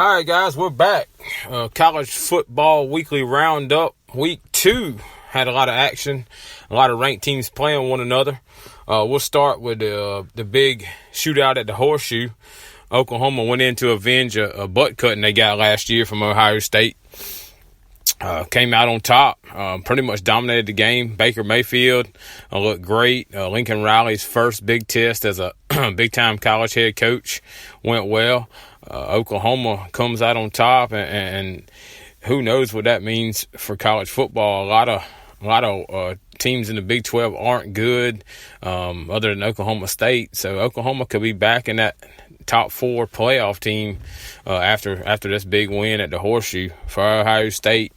All right, guys, we're back. College football weekly roundup. Week 2 had a lot of action. A lot of ranked teams playing one another. We'll start with the big shootout at the Horseshoe. Oklahoma went in to avenge a butt cutting they got last year from Ohio State. Came out on top, pretty much dominated the game. Baker Mayfield looked great. Lincoln Riley's first big test as a big-time college head coach went well. Oklahoma comes out on top, and who knows what that means for college football. A lot of teams in the Big 12 aren't good, other than Oklahoma State. So Oklahoma could be back in that top 4 playoff team after this big win at the Horseshoe. For Ohio State,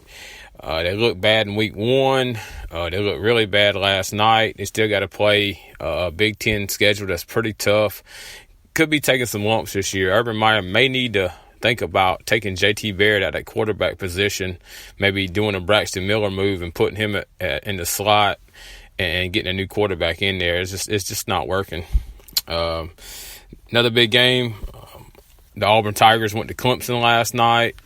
they looked bad in week 1. They looked really bad last night. They still got to play a Big 10 schedule that's pretty tough. Could be taking some lumps this year. Urban Meyer may need to think about taking J.T. Barrett at that quarterback position, maybe doing a Braxton Miller move and putting him in the slot and getting a new quarterback in there. It's just not working. Another big game, the Auburn Tigers went to Clemson last night.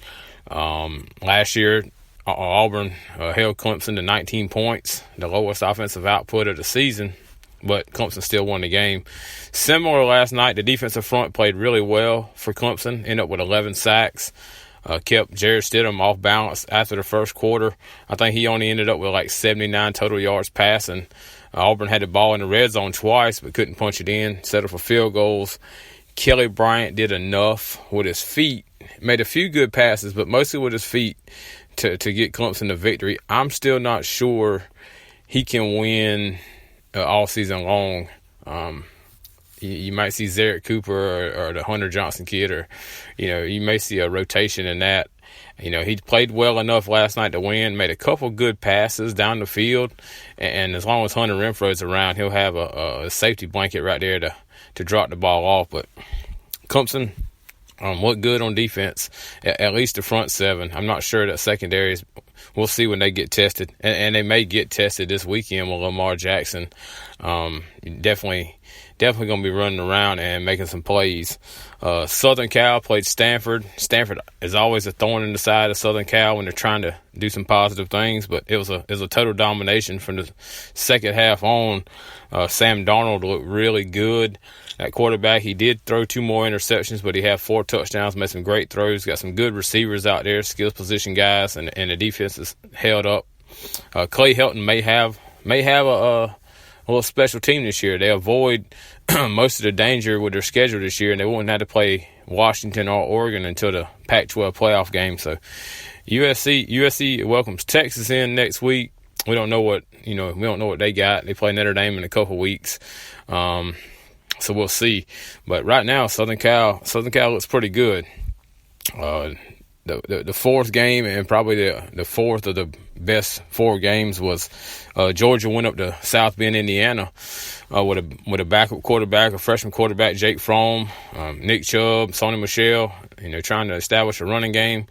Last year, Auburn held Clemson to 19 points, the lowest offensive output of the season, but Clemson still won the game. Similar last night, the defensive front played really well for Clemson, ended up with 11 sacks, kept Jarrett Stidham off balance after the first quarter. I think he only ended up with like 79 total yards passing. Auburn had the ball in the red zone twice, but couldn't punch it in, settled for field goals. Kelly Bryant did enough with his feet, made a few good passes, but mostly with his feet to get Clemson the victory. I'm still not sure he can win all season long. You might see Zarek Cooper or the Hunter Johnson kid, or you may see a rotation in that. He played well enough last night to win, made a couple good passes down the field, and as long as Hunter Renfro's around, he'll have a safety blanket right there to drop the ball off. But Clemson looked good on defense, at least the front 7. I'm not sure that secondaries. We'll see when they get tested, and they may get tested this weekend with Lamar Jackson. Definitely going to be running around and making some plays. Southern Cal played Stanford. Stanford is always a thorn in the side of Southern Cal when they're trying to do some positive things, but it was a total domination from the second half on. Sam Darnold looked really good at quarterback. He did throw 2 more interceptions, but he had 4 touchdowns, made some great throws, got some good receivers out there, skills position guys, and the defense is held up. Clay Helton may have a little special team this year. They avoid most of the danger with their schedule this year, and they won't have to play Washington or Oregon until the Pac-12 playoff game. So USC welcomes Texas in next week. We don't know what they got. They play Notre Dame in a couple weeks. So we'll see. But right now, Southern Cal looks pretty good. The fourth game, and probably the fourth of the best 4 games, was Georgia went up to South Bend, Indiana, with a backup quarterback, a freshman quarterback, Jake Fromm, Nick Chubb, Sony Michel, trying to establish a running game.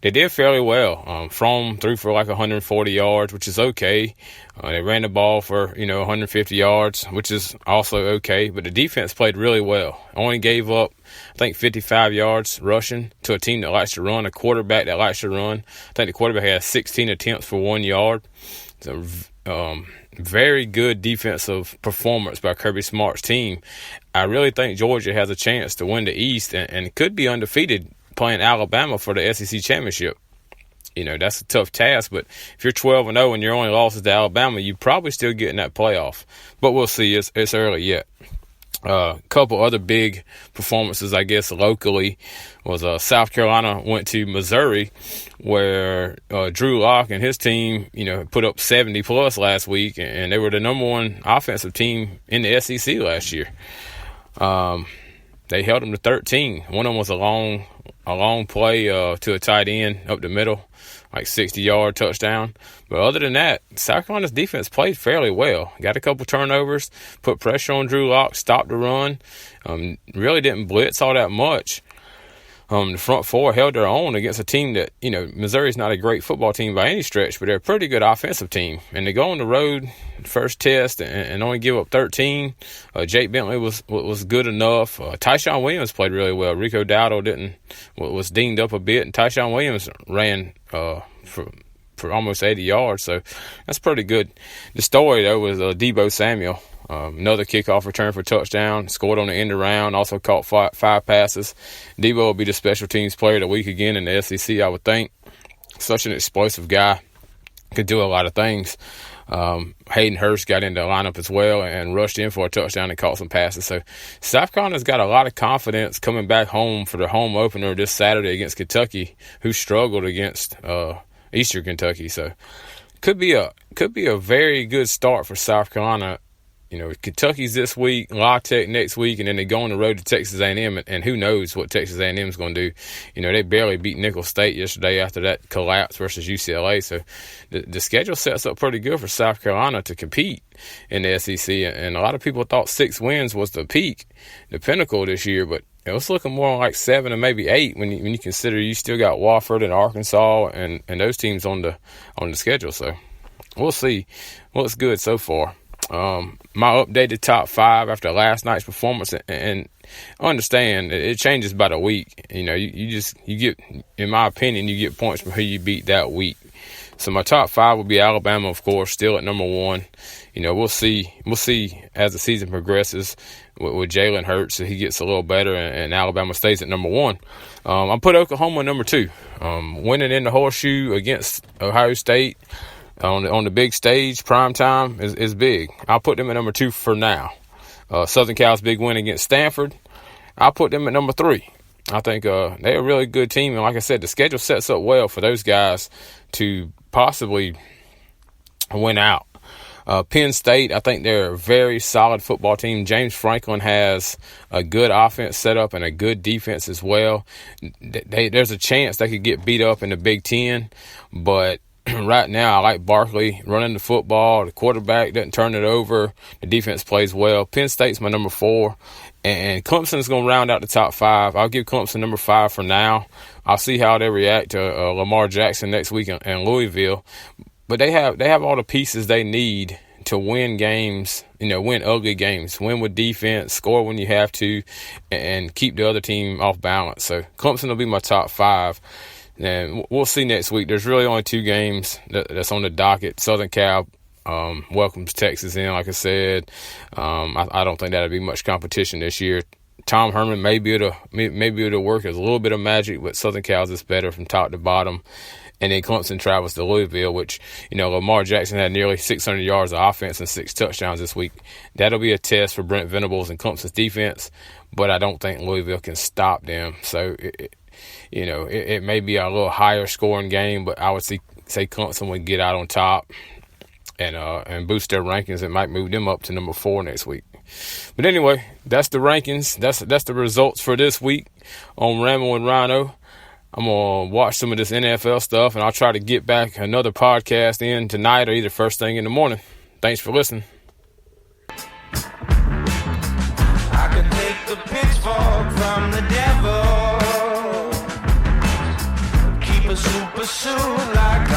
They did fairly well. Fromm threw for like 140 yards, which is okay. They ran the ball for 150 yards, which is also okay. But the defense played really well. Only gave up, I think, 55 yards rushing to a team that likes to run, a quarterback that likes to run. I think the quarterback had 16 attempts for 1 yard. So, very good defensive performance by Kirby Smart's team. I really think Georgia has a chance to win the East and could be undefeated playing Alabama for the SEC championship. That's a tough task, but if you're 12-0 and your only loss is to Alabama, you probably still get in that playoff. But we'll see. It's early yet. A couple other big performances, I guess, locally was South Carolina went to Missouri, where Drew Lock and his team, put up 70+ last week, and they were the number 1 offensive team in the SEC last year. They held them to 13. One of them was a long play to a tight end up the middle, like 60-yard touchdown. But other than that, South Carolina's defense played fairly well. Got a couple turnovers, put pressure on Drew Lock, stopped the run. Really didn't blitz all that much. The front four held their own against a team that, Missouri's not a great football team by any stretch, but they're a pretty good offensive team. And they go on the road, first test, and only give up 13. Jake Bentley was good enough. Tyshawn Williams played really well. Rico Dowdle was dinged up a bit, and Tyshawn Williams ran for almost 80 yards, so that's pretty good. The story, though, was Deebo Samuel. Another kickoff return for touchdown, scored on the end around, also caught five passes. Deebo will be the special teams player of the week again in the SEC, I would think. Such an explosive guy, could do a lot of things. Hayden Hurst got into the lineup as well and rushed in for a touchdown and caught some passes. So South Carolina's got a lot of confidence coming back home for the home opener this Saturday against Kentucky, who struggled against Eastern Kentucky. So could be a very good start for South Carolina. Kentucky's this week, La Tech next week, and then they go on the road to Texas A&M, and who knows what Texas A&M is going to do. They barely beat Nicholls State yesterday after that collapse versus UCLA. So the schedule sets up pretty good for South Carolina to compete in the SEC. And a lot of people thought 6 wins was the peak, the pinnacle this year, but it was looking more like 7 or maybe 8 when you consider you still got Wofford and Arkansas and those teams on the schedule. So we'll see. Looks good so far. My updated top 5 after last night's performance, and understand it changes by the week. You get, in my opinion, you get points from who you beat that week. So my top 5 will be Alabama, of course, still at number 1. We'll see as the season progresses with Jalen Hurts, so he gets a little better, and Alabama stays at number 1. I put Oklahoma at number 2. Winning in the horseshoe against Ohio State on the big stage, prime time, is big. I'll put them at number 2 for now. Southern Cal's big win against Stanford, I'll put them at number 3. I think they're a really good team, and like I said, the schedule sets up well for those guys to possibly win out. Penn State, I think they're a very solid football team. James Franklin has a good offense set up and a good defense as well. There's a chance they could get beat up in the Big Ten, but right now I like Barkley running the football. The quarterback doesn't turn it over. The defense plays well. Penn State's my number 4. And Clemson's going to round out the top 5. I'll give Clemson number 5 for now. I'll see how they react to Lamar Jackson next week in Louisville. But they have all the pieces they need to win games, win ugly games, win with defense, score when you have to, and keep the other team off balance. So Clemson will be my top 5. And we'll see next week. There's really only 2 games that's on the docket. Southern Cal welcomes Texas in, like I said. I don't think that'll be much competition this year. Tom Herman may be able to work as a little bit of magic, but Southern Cal's is better from top to bottom. And then Clemson travels to Louisville, which, Lamar Jackson had nearly 600 yards of offense and 6 touchdowns this week. That'll be a test for Brent Venables and Clemson's defense, but I don't think Louisville can stop them. So, it may be a little higher scoring game, but I would say Clemson would get out on top and boost their rankings. It might move them up to number 4 next week. But anyway, that's the rankings. That's the results for this week on Ramble and Rhino. I'm going to watch some of this NFL stuff, and I'll try to get back another podcast in tonight or either first thing in the morning. Thanks for listening. I can take the pitchfork from the devil, keep a super suit like